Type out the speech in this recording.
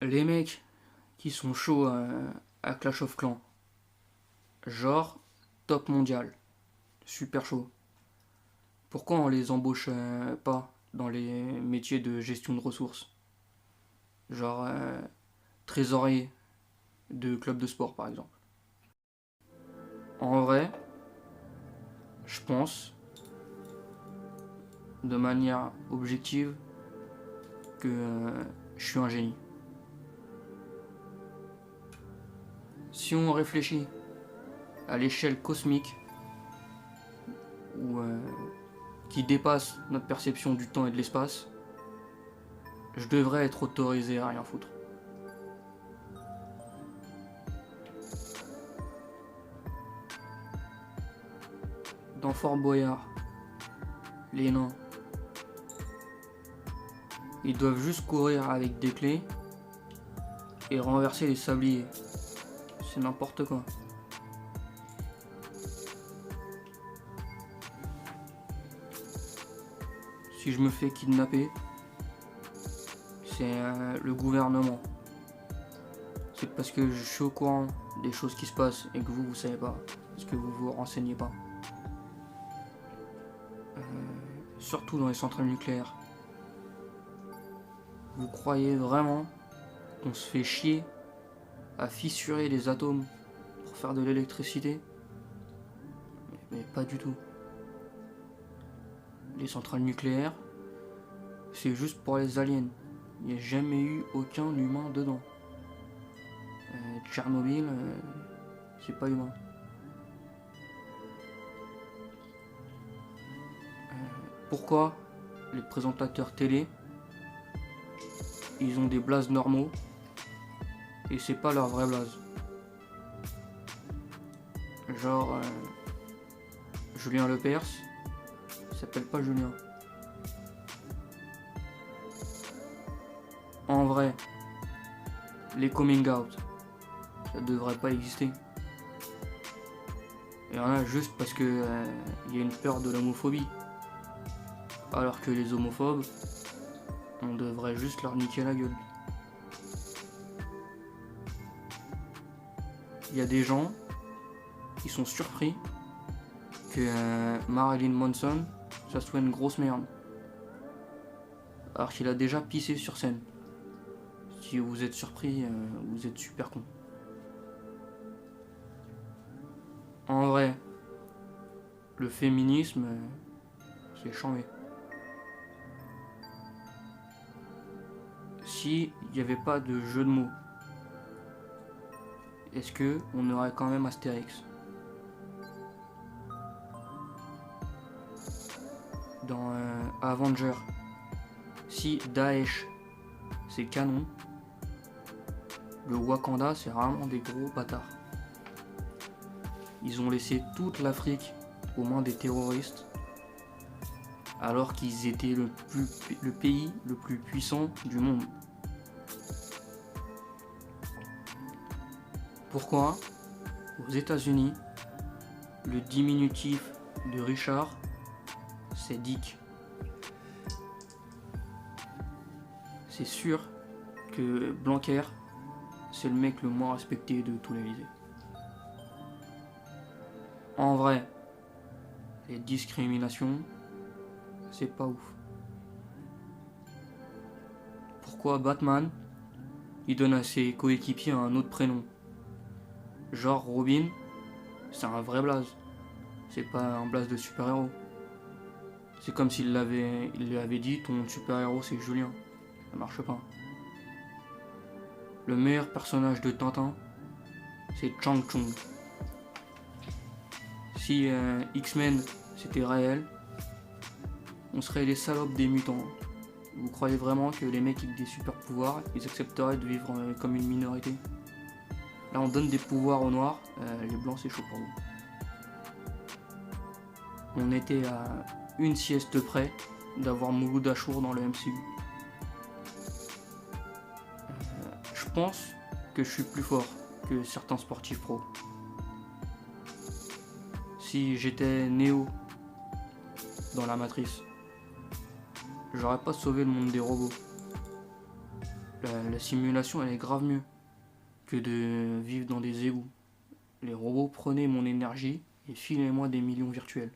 Les mecs qui sont chauds à Clash of Clans, genre top mondial, super chaud. Pourquoi on les embauche pas dans les métiers de gestion de ressources? Genre trésorier de club de sport par exemple. En vrai, je pense, de manière objective, que je suis un génie. Si on réfléchit à l'échelle cosmique, ou qui dépasse notre perception du temps et de l'espace, je devrais être autorisé à rien foutre. Dans Fort Boyard, les nains, ils doivent juste courir avec des clés et renverser les sabliers. C'est n'importe quoi. Si je me fais kidnapper, c'est le gouvernement. C'est parce que je suis au courant des choses qui se passent et que vous savez pas. Parce que vous vous renseignez pas. Surtout dans les centrales nucléaires. Vous croyez vraiment qu'on se fait chier à fissurer les atomes pour faire de l'électricité? Mais pas du tout. Les centrales nucléaires, c'est juste pour les aliens. Il n'y a jamais eu aucun humain dedans. Tchernobyl, c'est pas humain. Pourquoi les présentateurs télé, ils ont des blazes normaux et c'est pas leur vrai blaze? Genre Julien Lepers, il s'appelle pas Julien. En vrai, les coming out, ça devrait pas exister. Il y en a juste parce que y a une peur de l'homophobie. Alors que les homophobes, on devrait juste leur niquer la gueule. Il y a des gens qui sont surpris que Marilyn Manson, ça soit une grosse merde. Alors qu'il a déjà pissé sur scène. Si vous êtes surpris, vous êtes super con. En vrai, le féminisme, c'est chambé. Si il n'y avait pas de jeu de mots, est-ce que on aurait quand même Astérix? Dans Avenger, si Daesh c'est canon, le Wakanda c'est vraiment des gros bâtards. Ils ont laissé toute l'Afrique aux mains des terroristes alors qu'ils étaient le pays le plus puissant du monde. Pourquoi, aux États-Unis, le diminutif de Richard, c'est Dick? C'est sûr que Blanquer, c'est le mec le moins respecté de tout l'Élysée. En vrai, les discriminations, c'est pas ouf. Pourquoi Batman, il donne à ses coéquipiers un autre prénom? Genre Robin, c'est un vrai blaze. C'est pas un blaze de super-héros. C'est comme s'il lui avait dit ton super-héros c'est Julien. Ça marche pas. Le meilleur personnage de Tintin, c'est Chang Chung. Si X-Men c'était réel, on serait les salopes des mutants. Vous croyez vraiment que les mecs avec des super pouvoirs, ils accepteraient de vivre comme une minorité? Là on donne des pouvoirs aux noirs, les blancs c'est chaud pour nous. On était à une sieste près d'avoir Mouloud Achour dans le MCU. Je pense que je suis plus fort que certains sportifs pros. Si j'étais Néo dans la Matrice, j'aurais pas sauvé le monde des robots. La simulation, elle est grave mieux que de vivre dans des égouts. Les robots prenaient mon énergie et filez-moi des millions virtuels.